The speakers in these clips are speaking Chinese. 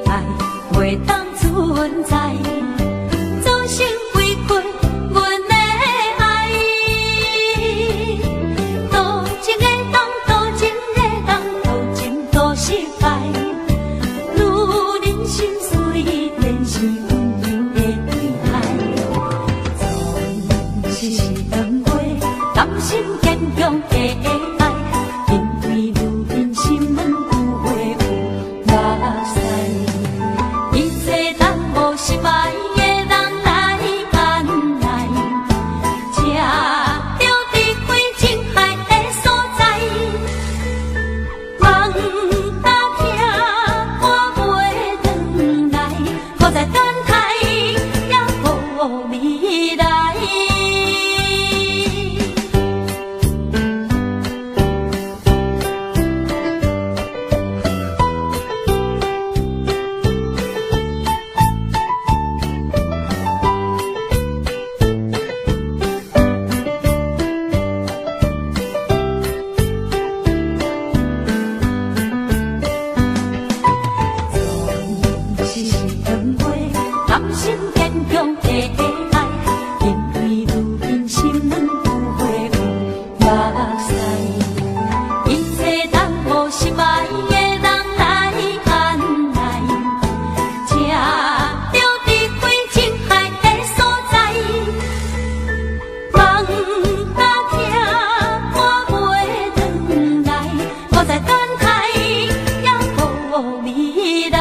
爱袂当存在，造成违背阮的爱。多情的当，多情的当，多情多失败。愈人心碎，便是温柔的对待。总是当过甘心坚强的爱，因为愈人心软有花有目屎。一切当无心爱的人来安来，才着伫开情海的所在。梦若听我袂转来，搁再等待也无未来。甘心坚强的爱，因为愈人心软有花有目屎。一切当无心爱的人来安来，才着伫开情海的所在。梦若听我袂转来，搁再等待也无未来。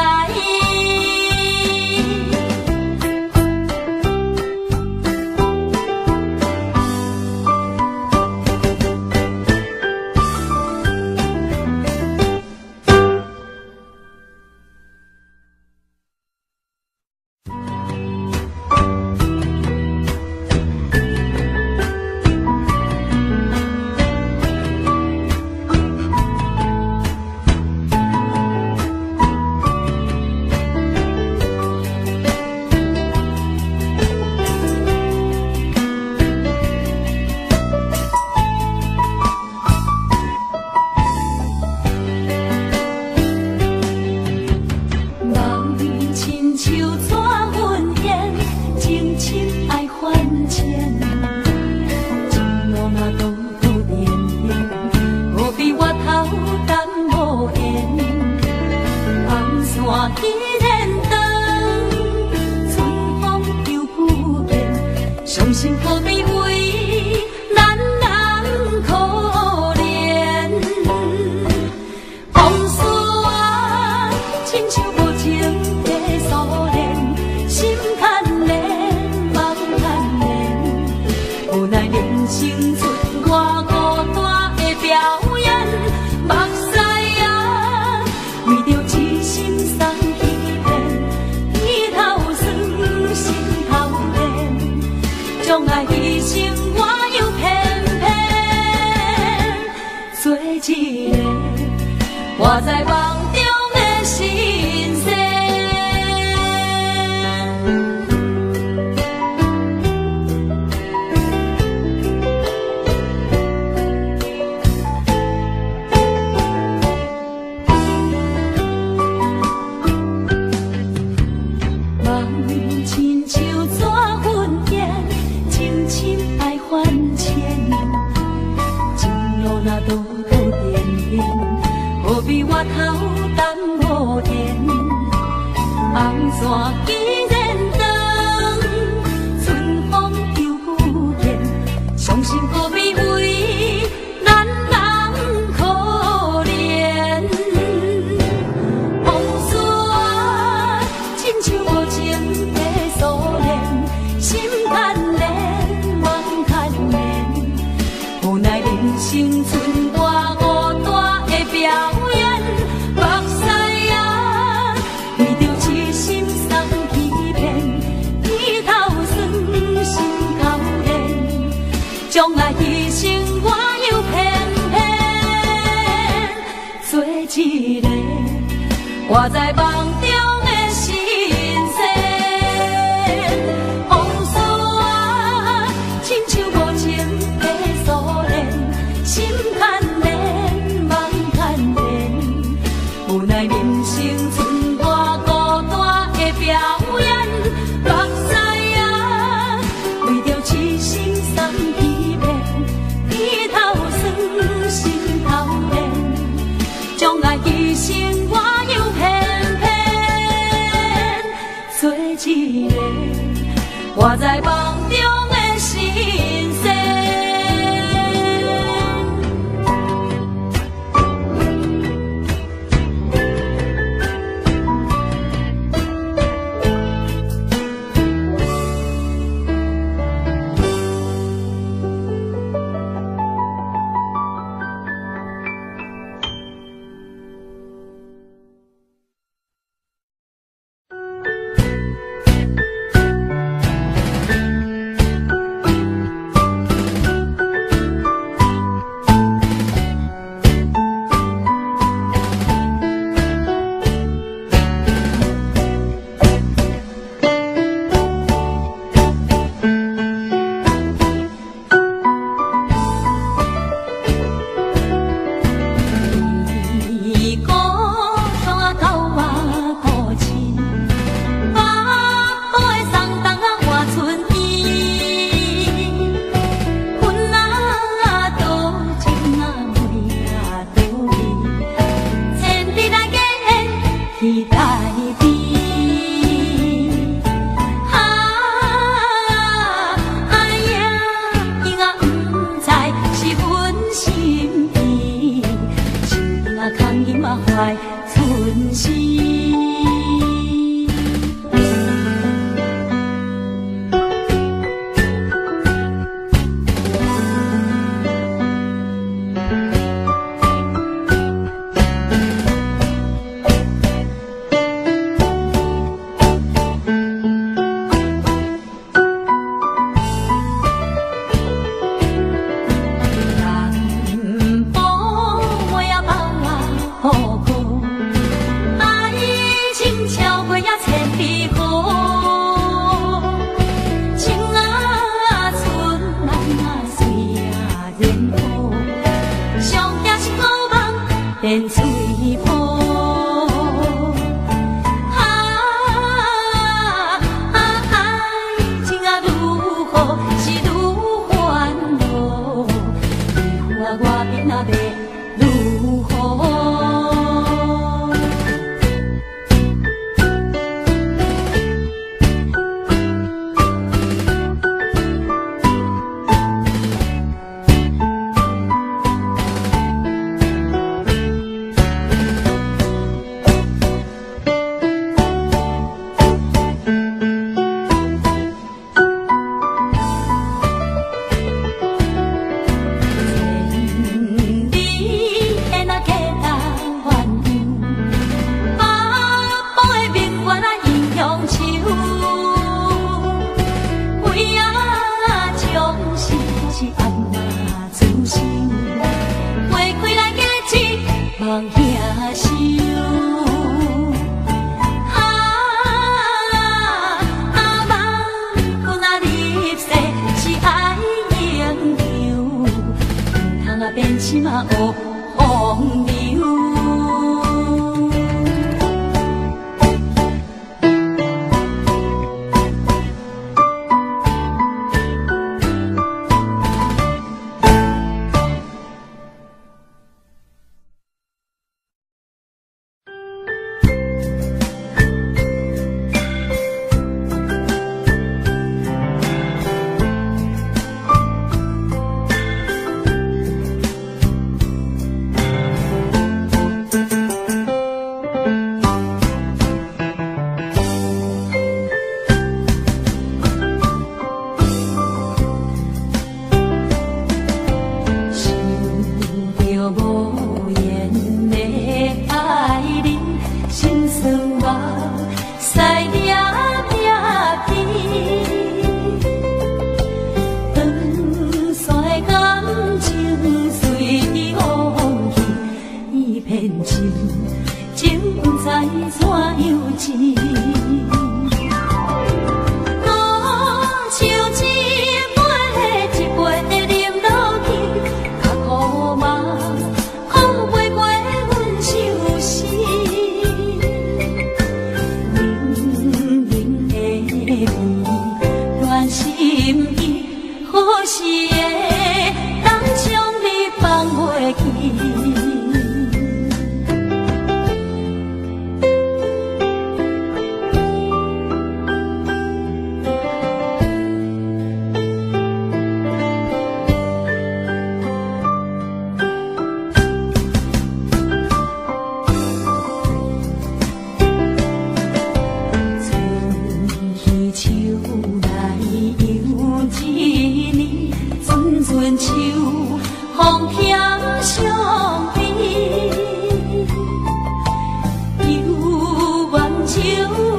伤心何必为咱人可怜？往事啊，亲像无情的锁链，心牵连，梦牵连。无奈人生出我孤单的表演，目屎啊，为着痴心送去变，鼻头酸，心头连。将爱牺牲，我又偏偏做一个活在梦中的神仙。梦亲像纸粉烟，情深爱还钱，情路若多多点点，何必我头等无言？红线既然长，春风又不甜，伤心何必为咱人可怜？往事啊，亲像无情的锁链，心牵连，梦牵连。无奈人生剩我孤单的表演，目屎啊，为着痴心送去一个活在梦中的心声。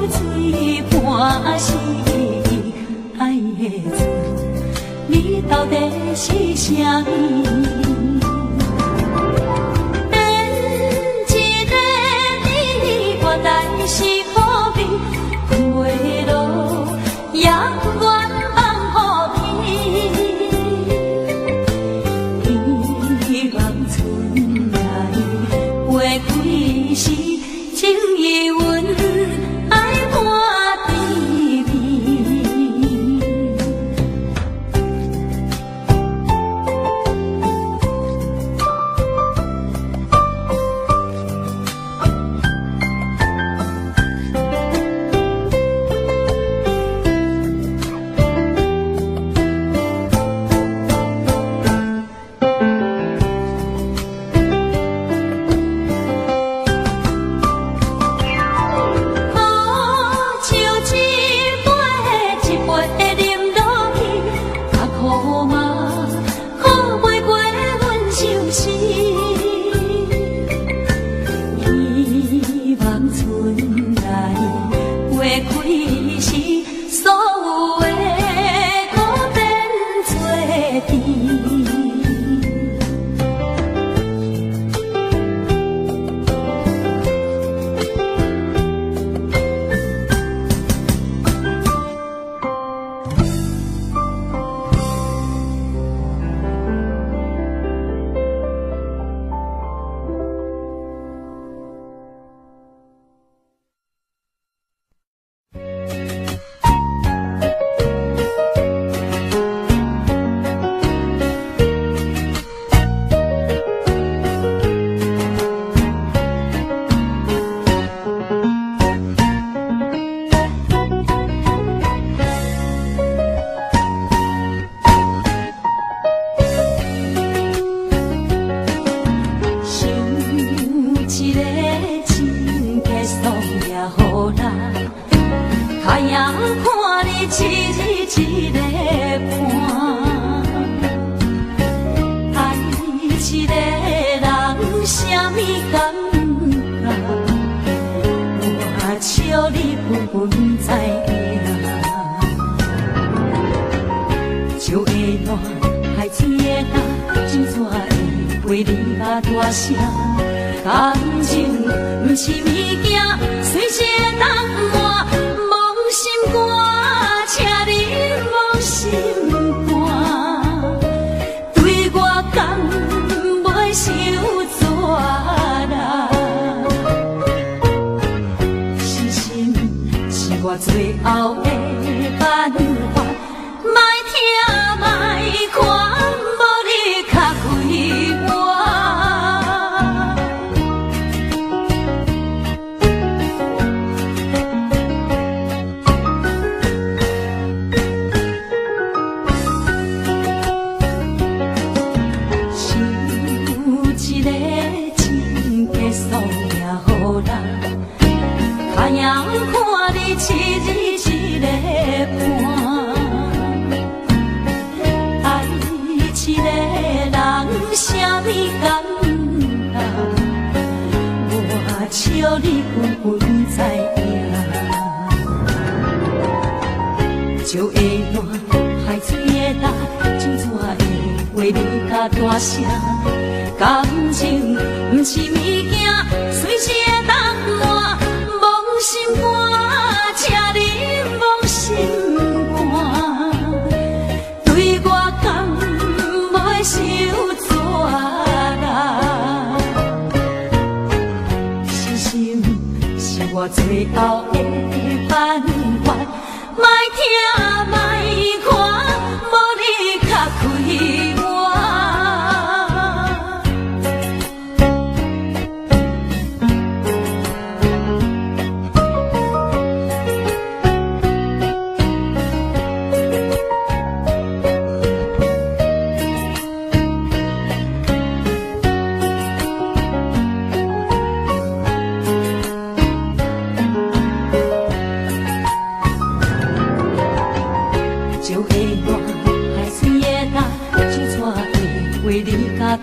水半是爱的船，你到底是啥物？是可悲，困袂落，也愿放予你。希望春来花开时，情意阮爱满甜蜜。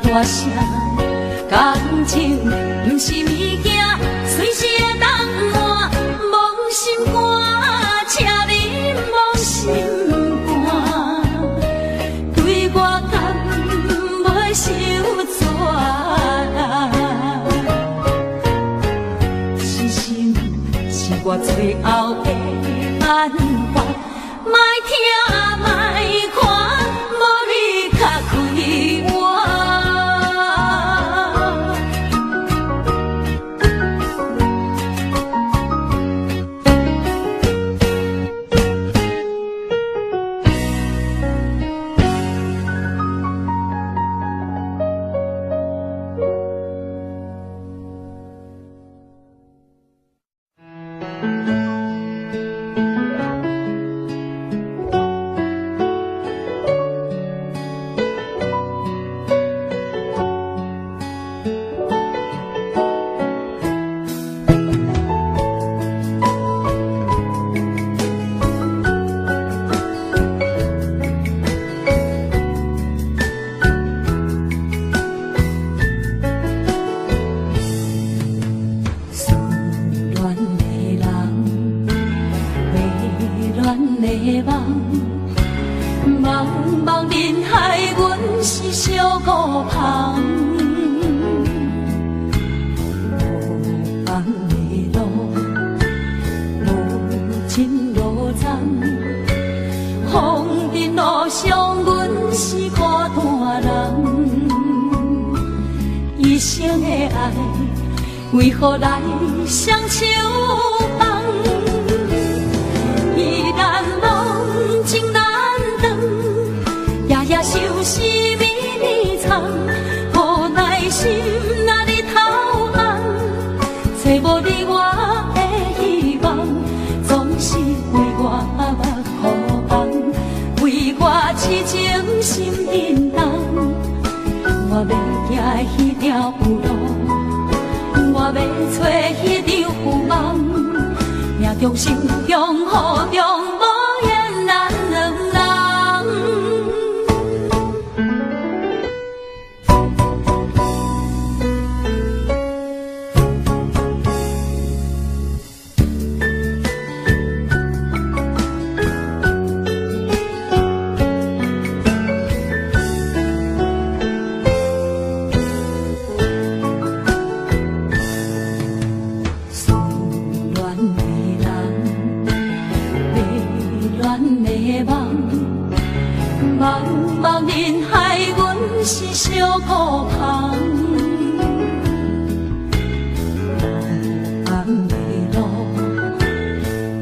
大声，感情不是物件，随时会当换，梦最后的办法，莫听莫看，无你较开我。茫茫人海，阮是小孤芳。无望的路，无尽路残。风尘路上，阮是孤单人。一生的爱，为何来双手放？依然梦情难断，夜夜想是绵绵长，无奈心若日头红，找无你我的希望，总是为我目苦红，为我痴情心叮当。我要行迄条路，我要找迄场有梦。命中心中雨中无言，咱两人。茫茫人海，阮是小孤芳。无红的路，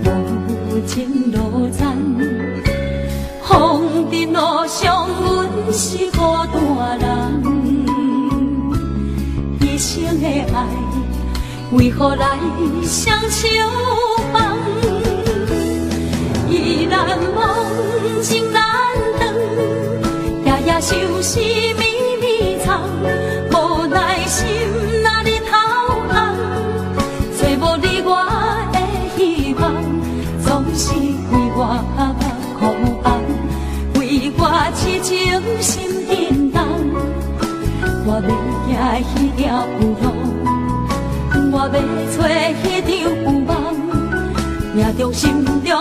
无情路残。风尘路上，阮是孤单人。一生的爱，为何来双手放？依然梦情难断，夜夜想是绵绵长，无奈心若日头红，找无你我的希望，总是为我目苦红，为我痴情心叮当。我要行迄条路，我要找迄场有梦。命中心中雨中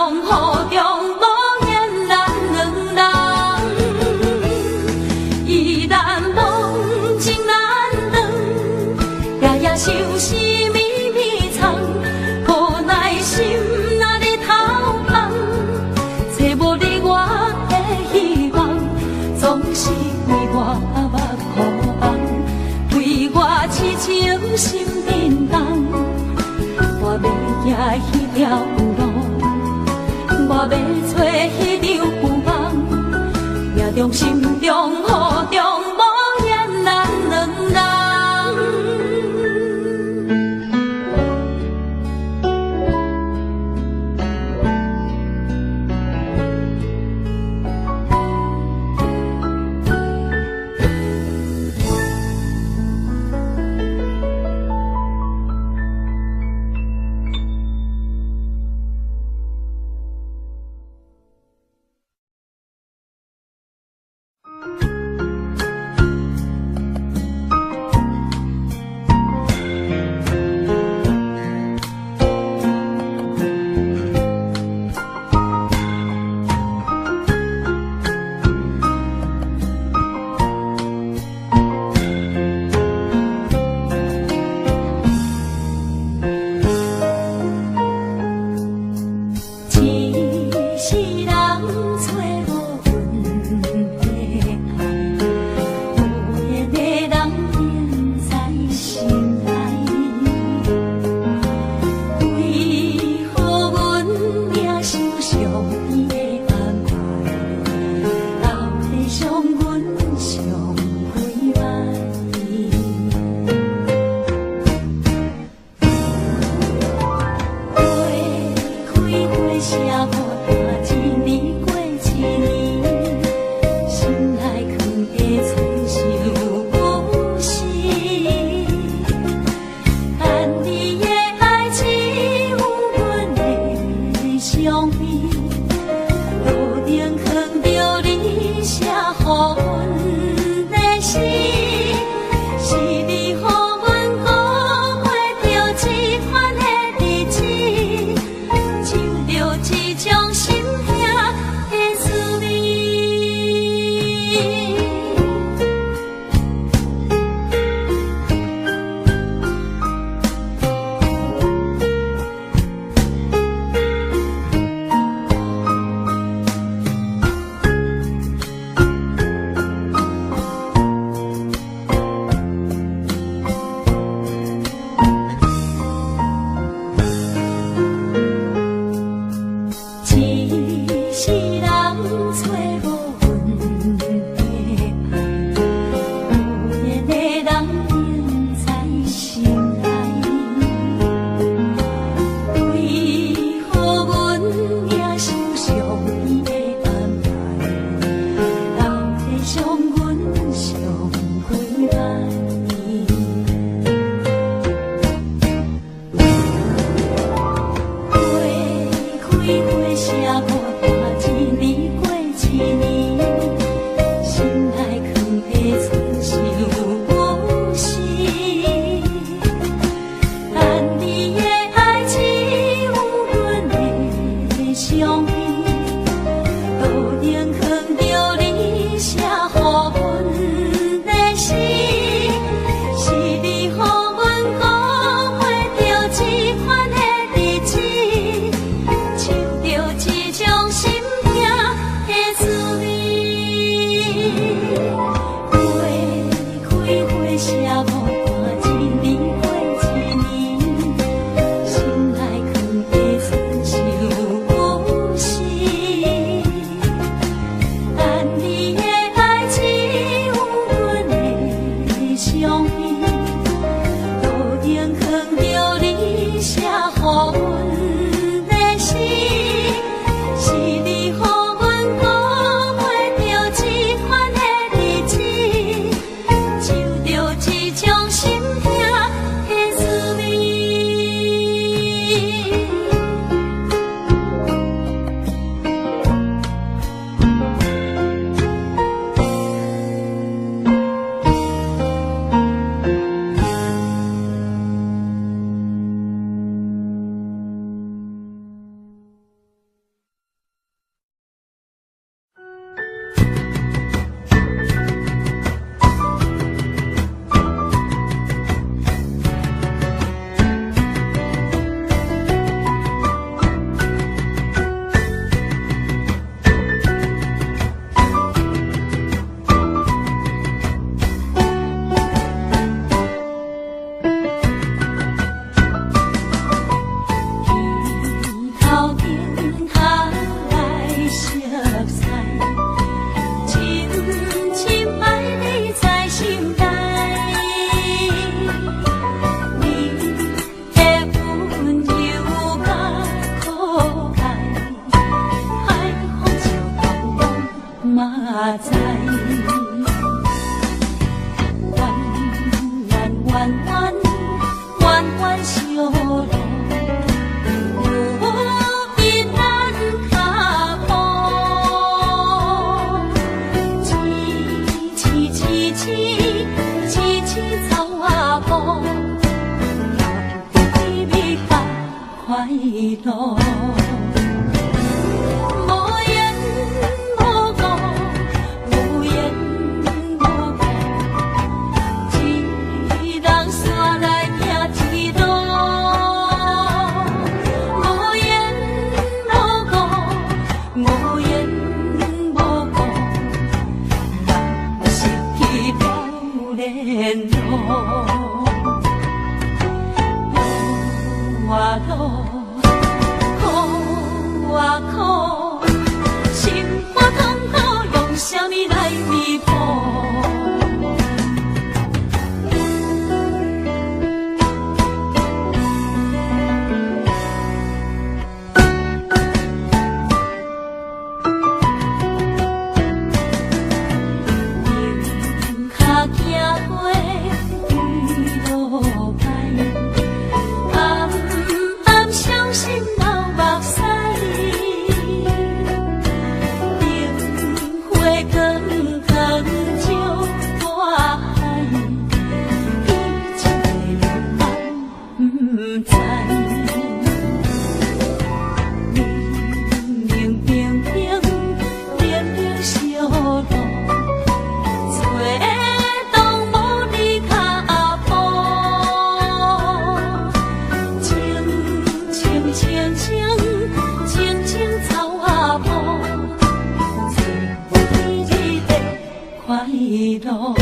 无言，咱两人依然梦情难断，夜夜想是绵绵长，无奈心若日头红，找无你我的希望，总是为我目苦红，为我痴情心叮当。我要行迄条路，我要找迄场有梦。命中心中雨中无言，咱两人。路啊路，路。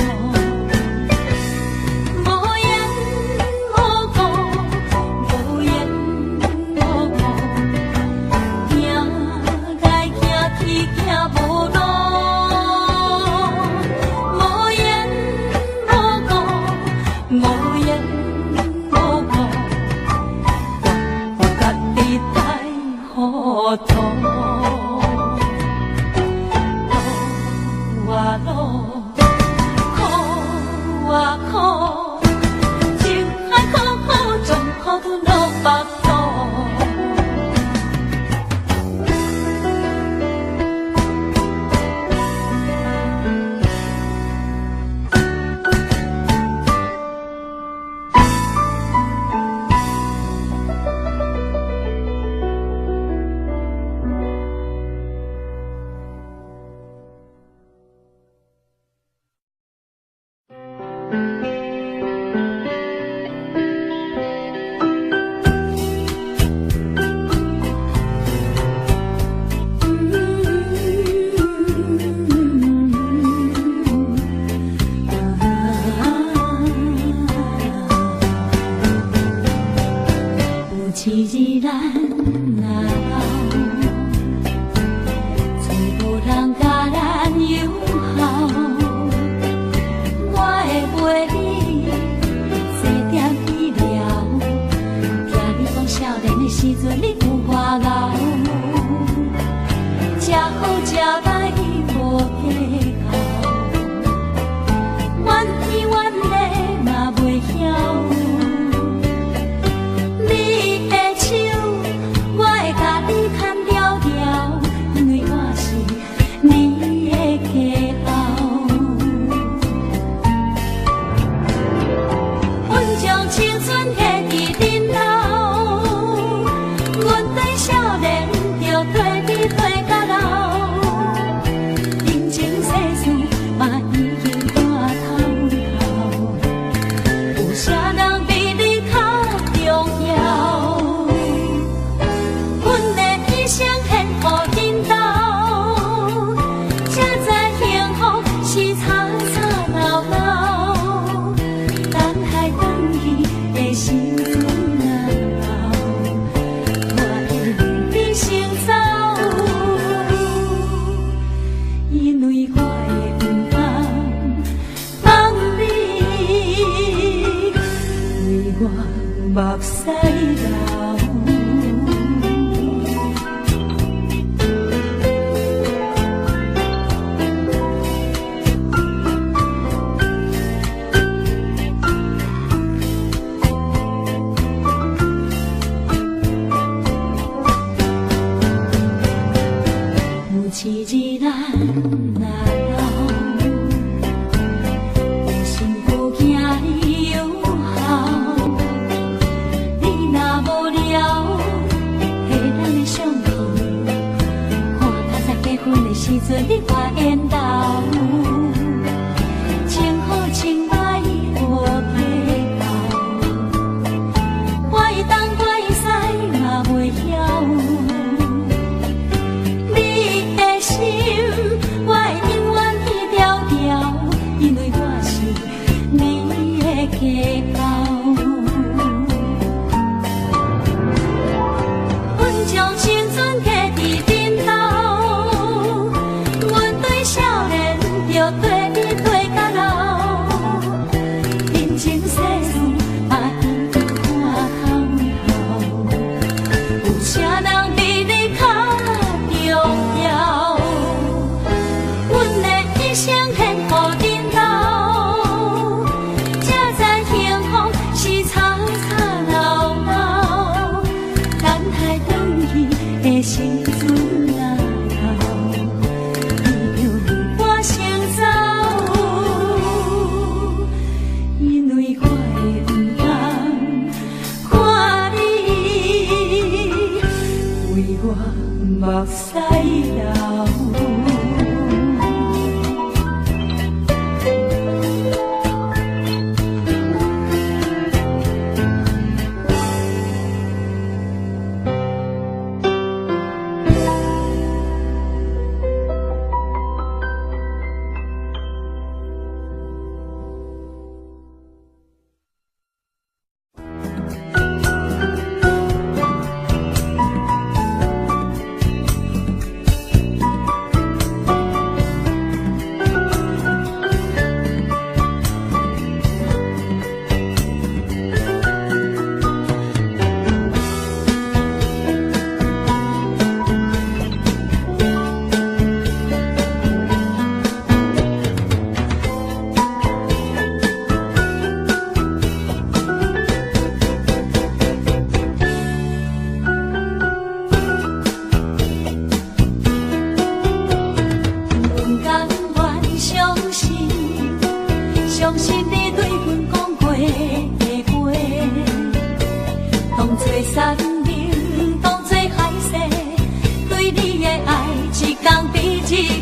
目屎流。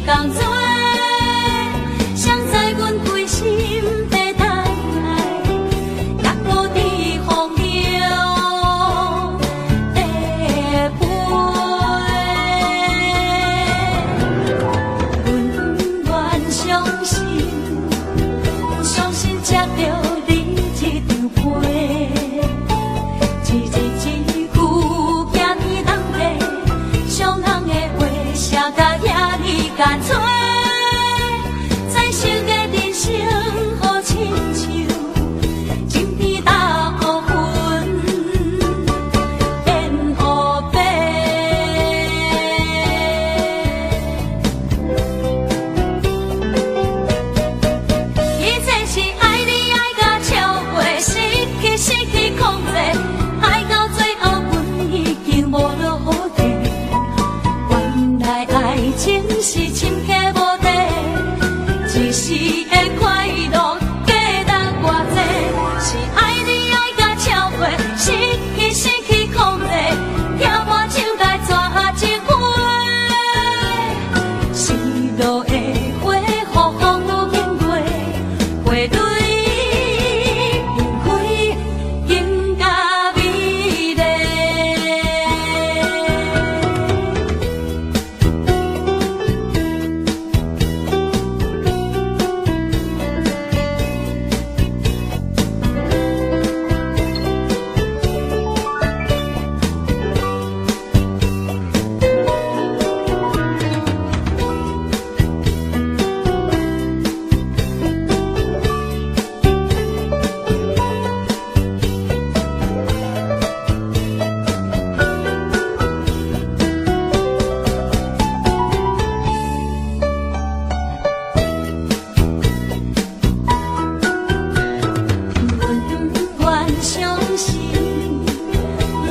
共做，谁知阮归心在等来，也无伫风流地飞。阮愿相信，相信吃着你这张被，一日一句行天人地，上人的话写甲遐尼干脆。彩色的人生好亲像情天大乌云变乌白。一切是爱你爱甲超过，失去控制，爱到最后阮已经无落好地。原来爱情是深刻无底，一时的快乐价值偌济，是爱你爱甲超过，失去控制，跳满手来抓情花，失落的花，雨风愈经过，花蕊变开，更加美丽。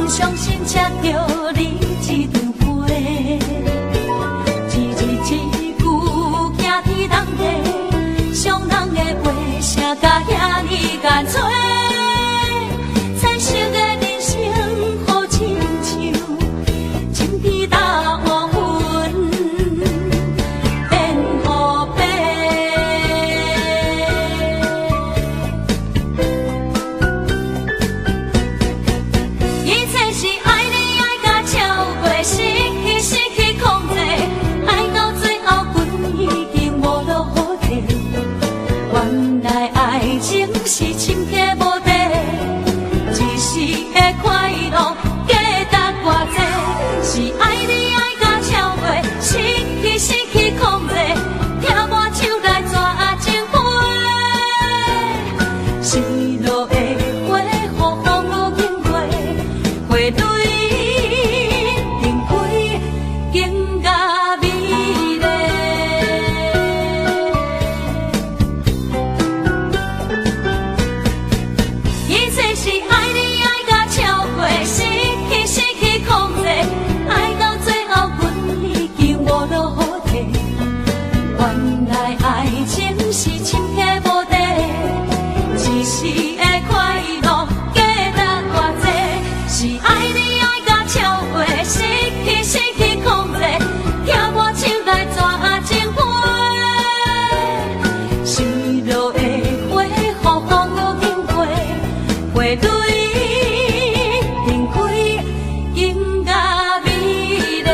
相信吃着你这张被，一日一句行天人地，上人的话写甲遐尼干脆，彩色的人生好亲像情天大乌云变乌白。一切是爱你爱甲超过，失去控制，爱到最后阮已经无落好地。原来爱情是深刻无底，一时的快乐价值偌济，是爱你爱甲超过，失去控制，跳满手来抓情花，失落的花，雨风愈经过，花蕊变开，更加美丽。一切是爱你爱甲超过，失去控制，爱到最后阮已经无落好地。原来爱情是深刻无底，一时的快乐价值偌济，是爱你爱甲超过，失去控制，跳满手来抓情花，失落的花，雨风愈经过，花蕊变开，更加美丽。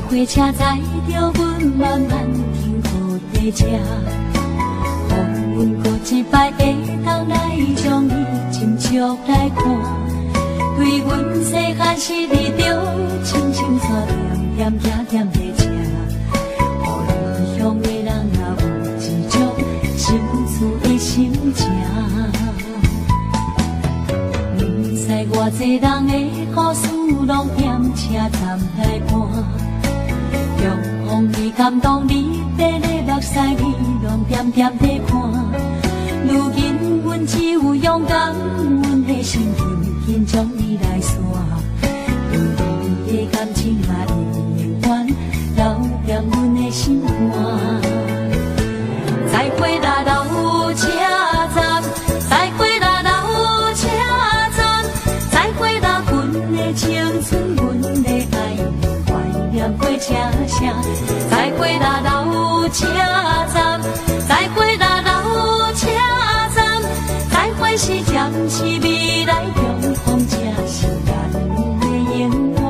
火车载着阮慢慢停靠地车，予阮搁一摆会当来将伊斟酌来看。对阮细汉时日着清清楚点点点点地车，予异乡的人拢踮车站来搬。中风你感动你，白个目屎你拢点点地看。如今阮只有勇敢，阮的心紧紧将你来线。对你的感情啊，永远留念阮的心肝。再会啦，老车站，再会啦，老车站，再会啦，阮的青春，阮的爱，怀念过车声。再会啦，老车站，再会啦，老车站，再会是暂时未来中风，这是咱的永远。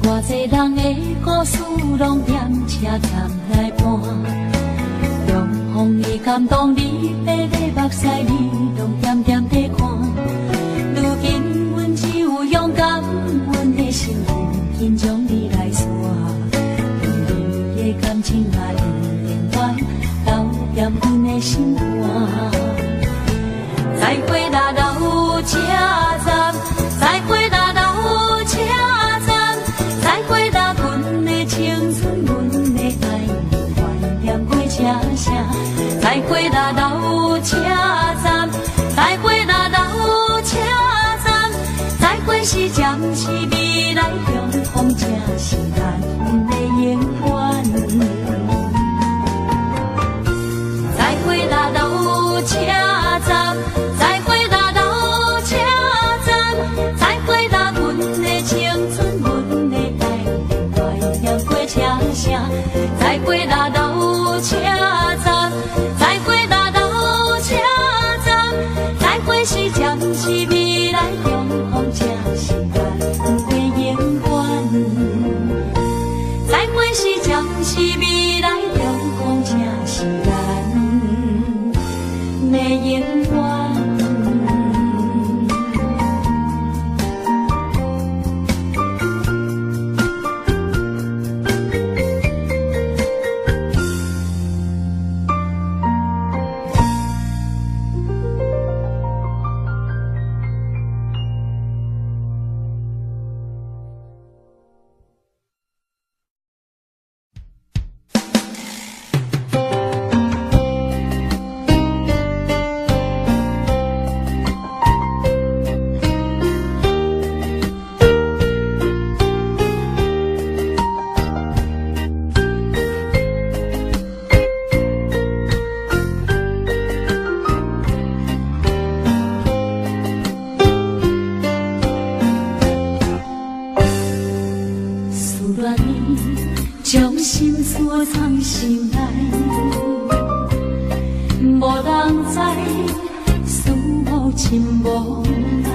偌济人的故事，拢踮车站来搬。中风你感动你，白个目屎你拢点点地看。如今阮只有勇敢，阮的心紧紧将你来线。对你的感情啊，永远留念阮的心肝。再会啦，老车站，再会啦，老车站。再会啦，阮的青春，阮的爱，怀念过车声。再会啦，老车站，再会啦，老车站，再会是暂时未来中风，这是咱的永远。再会啦，老车站，再会啦，老车站，再会啦，阮的青春，阮的车声，再会啦，老车站，再会啦，老车站，再会是暂时未来中风，这是咱的永远。再会是暂时未来中风，这是咱的永远。将心锁藏心内，无人知，思无亲无爱。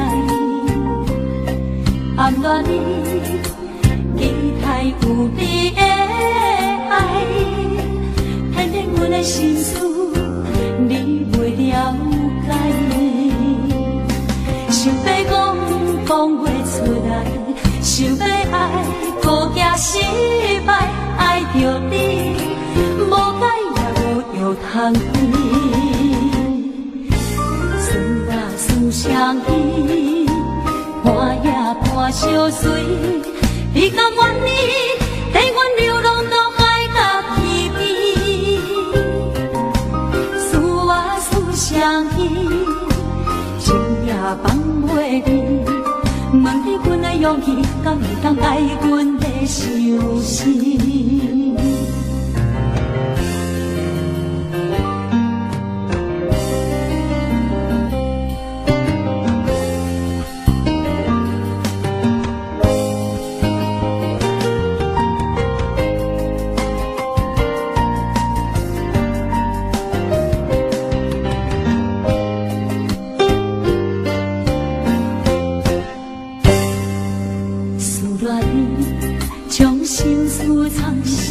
暗恋你，期待有你的爱，偏偏阮的心事你袂了解。想要讲讲袂出来，想要爱，搁惊失败。爱着你，无解也无药通医。思啊思相依，伴也伴相随。你甘愿意，替阮流浪到海角天边。思啊思相依，情也放袂离。问你阮的勇气，敢会当爱阮的伤心？将心事藏心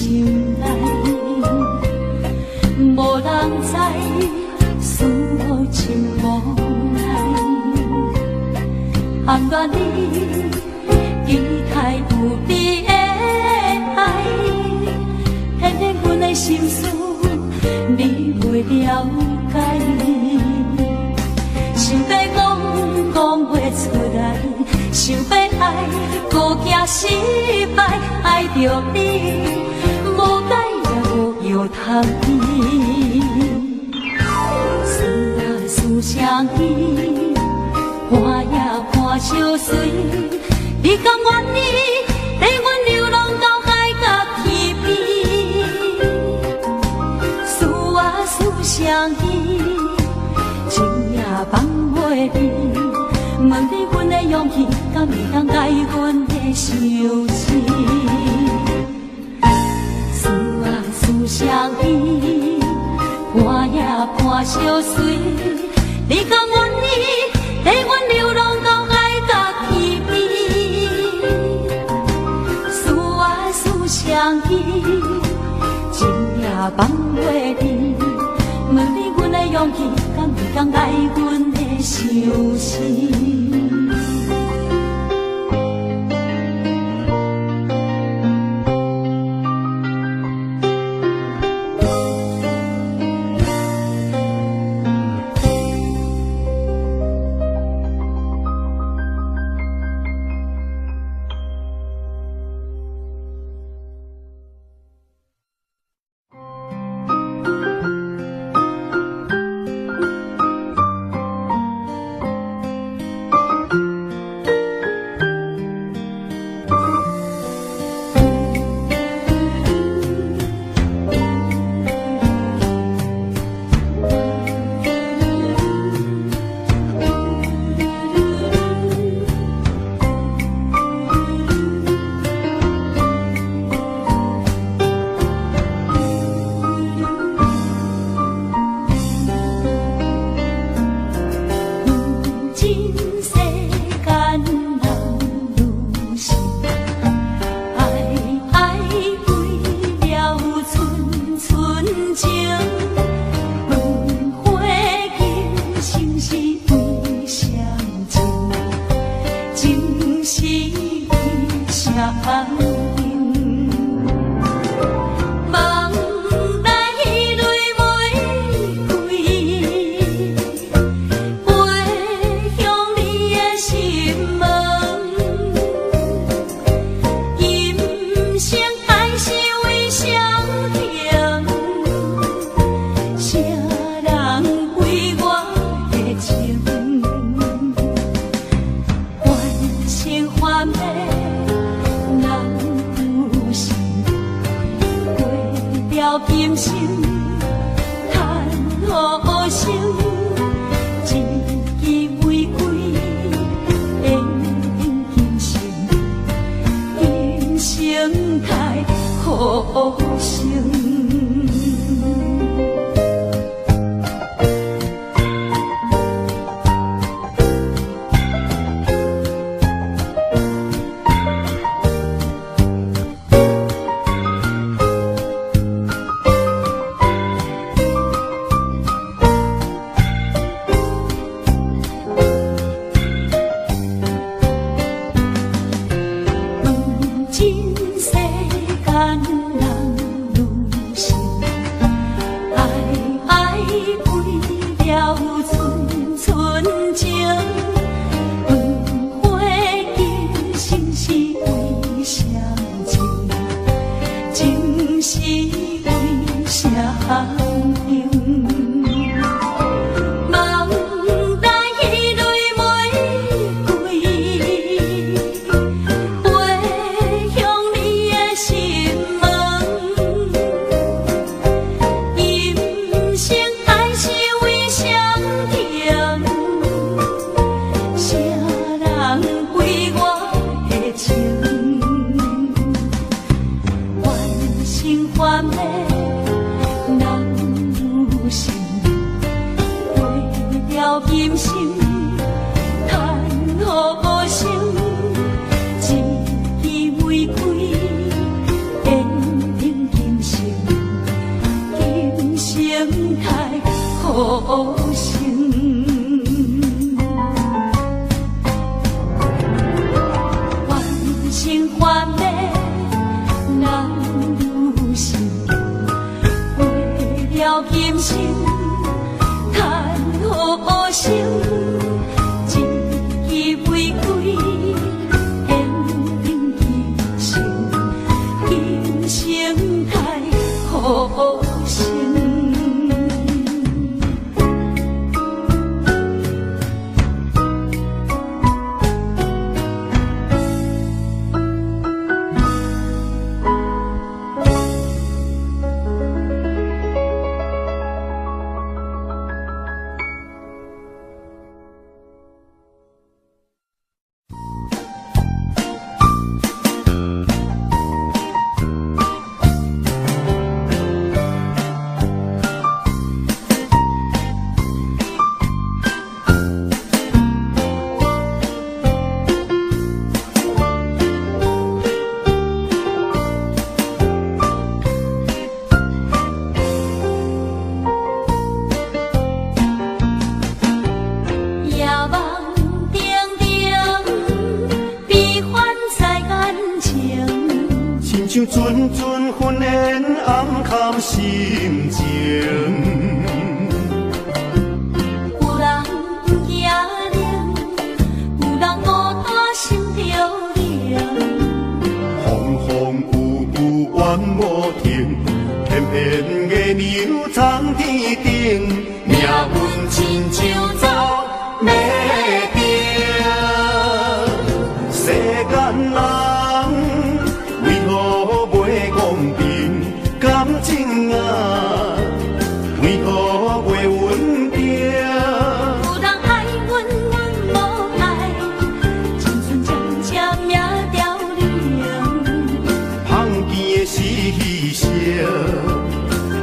恋你，期待有你的爱，偏偏阮的心思你袂了解，想要讲袂出来，想要爱，搁惊失败，爱着你，无解也无药通医。思啊思相依，看也看相随，你甘愿意带阮流浪到海角天边？思啊思相依，情也放袂离。问你阮的勇气，敢会当改阮的相思？思啊思相依，看也看相随，你甘愿意带阮流浪到海角天边？思啊思相依，情也放袂离。问你阮的勇气，敢会当改阮的相思？人生叹何生，一期玫瑰延平一生，今生太何生。像阵阵熏烟暗藏心情，有人惊灵，有人孤单心着凉。风风雨雨怨无停，偏偏月牛藏天顶，命运亲像走马灯，世间人。感情啊，为何袂稳定？有人爱阮，阮无爱，青春渐渐命凋零。碰见的是牺牲，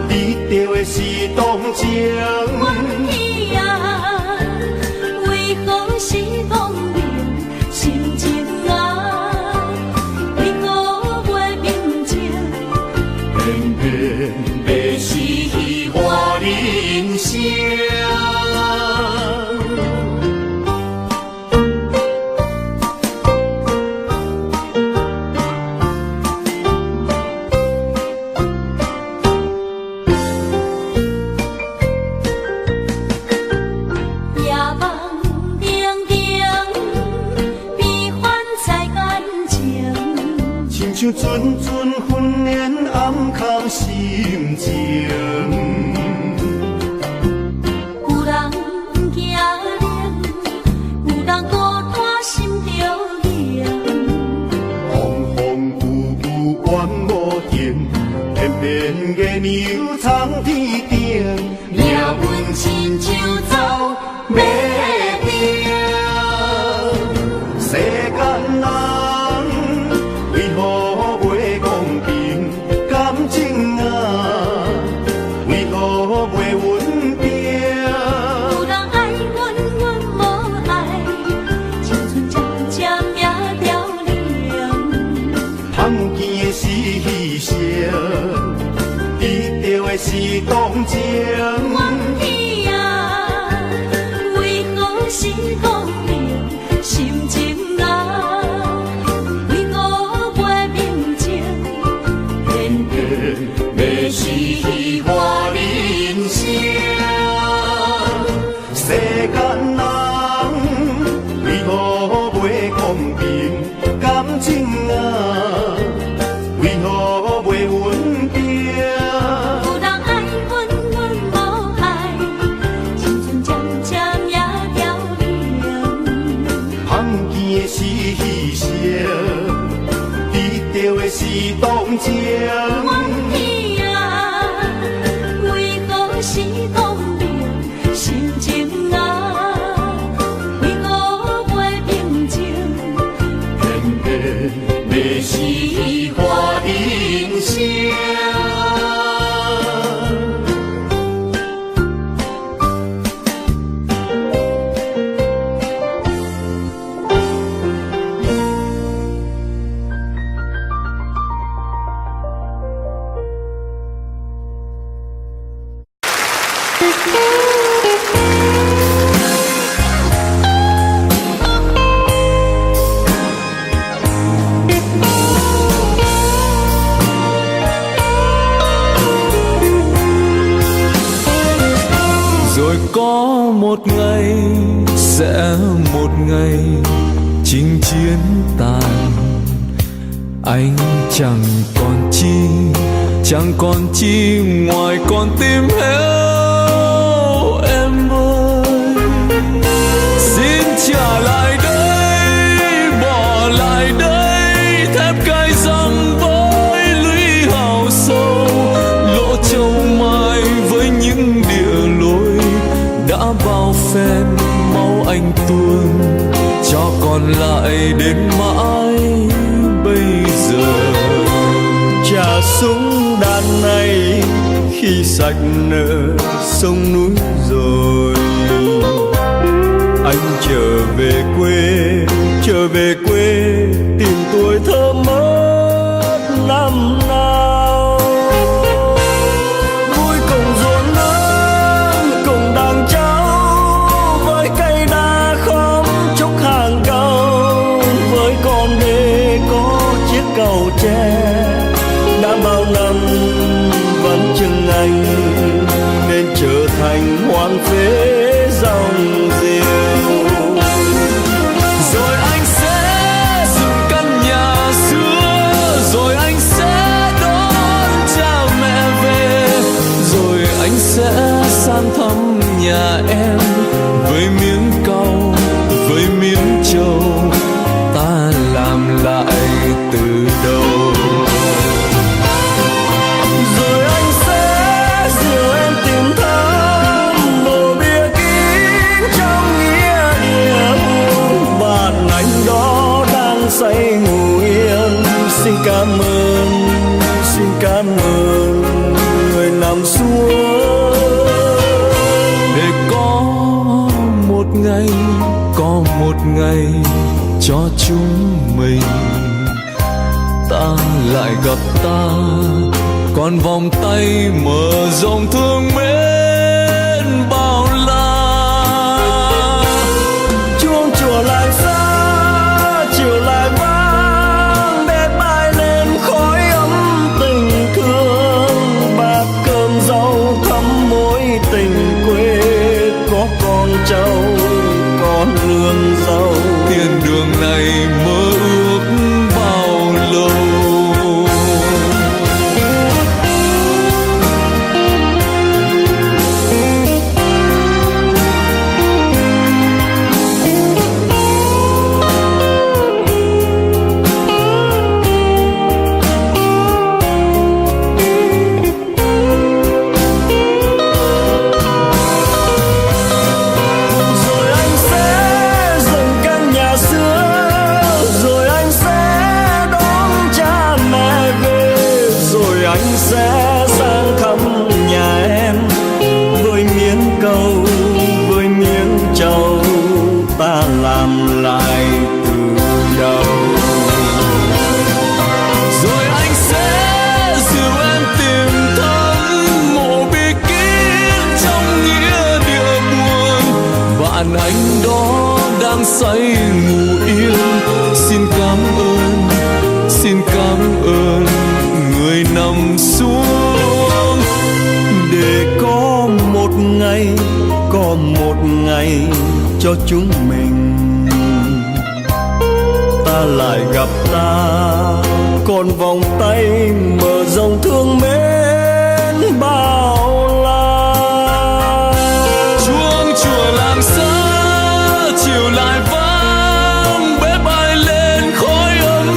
得到的是同情。阮喜啊，为何是同情？心情啊，为何袂平静？偏偏要是我人生。夜梦定定，悲欢在眼前，亲像阵阵熏烟暗藏心情。有人惊灵，有人孤单心着凉。风风雨雨怨无停，偏偏月牛藏天顶，命运亲像走马灯，世间人为何袂公平？感情啊，为何袂稳定？有人爱阮，阮无爱，青春渐渐命凋零。碰见的是牺牲，得到的是同情。阮喜啊，为何是同情？心情啊，为何袂平静？偏偏要是我人生。世间人为何袂公平？感情啊，为何袂稳定？有人爱阮，阮无爱，青春渐渐命凋零。碰见的是牺牲，得到的是同情。阮喜啊，为何是同情？心情啊，为何袂平静？偏偏要是我人生。có một ngày, sẽ một ngày chinh chiến tàn. Anh chẳng còn chi, chẳng còn chi ngoài con tim héo em ơi. Xin trả lại đây, bỏ lại đây thép gai răng với lũy hào sâu, lỗ châu mai với những địa lối đã bao phen máu anh tuôn, cho còn lại đến mãi bây giờ. Trả súng đạn này khi sạch nợ sông núi rồi, anh trở về quê tìm tuổi thơ mất năm nào. Vui cùng ruộng nắng cùng đàn cháu, với cây đa khóm trúc hàng cao, với con đê có chiếc cầu tre đã bao năm vẫn chừng anh, nên trở thành hoang phế dòng diều. Rồi anh sẽ dựng căn nhà xưa, rồi anh sẽ đón cha mẹ về, rồi anh sẽ sang thăm nhà em với miếng cau, với miếng trầu, ta làm lại từ đầu. Rồi anh sẽ dìu em tìm thăm mộ bia kín trong nghĩa địa buồn, bạn anh đó đang say ngủ yên. Xin cảm ơn người nằm xuống. Để có một ngày cho chúng mình, ta lại gặp ta, còn vòng tay mở rộng thương mến bao la. Chuông chùa lại xa, chiều lại vang, để bay lên khói ấm tình thương. Bát cơm rau thắm mối tình quê, có con cháu, có nương rau. Thiên đường này mơ ước bao lâu. Rồi anh sẽ dựng căn nhà xưa, rồi anh sẽ đón cha mẹ về, rồi anh sẽ sang thăm nhà em với miếng cau, với miếng trầu, ta làm lại từ đầu. Rồi anh sẽ dìu em tìm thăm mộ bia kín trong nghĩa địa buồn, bạn anh đó đang say ngủ yên. Xin cảm ơn người nằm xuống. Để có một ngày cho chúng mình, ta lại gặp ta, còn vòng tay mở rộng thương mến bao la. Chuông chùa làng xa chiều lại vang, bếp ai lên khói ấm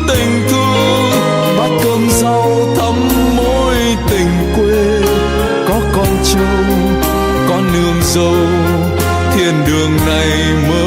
tình thương. Bát cơm rau thắm mối tình quê, có con trâu, có nương dâu. Thiên đường này mơ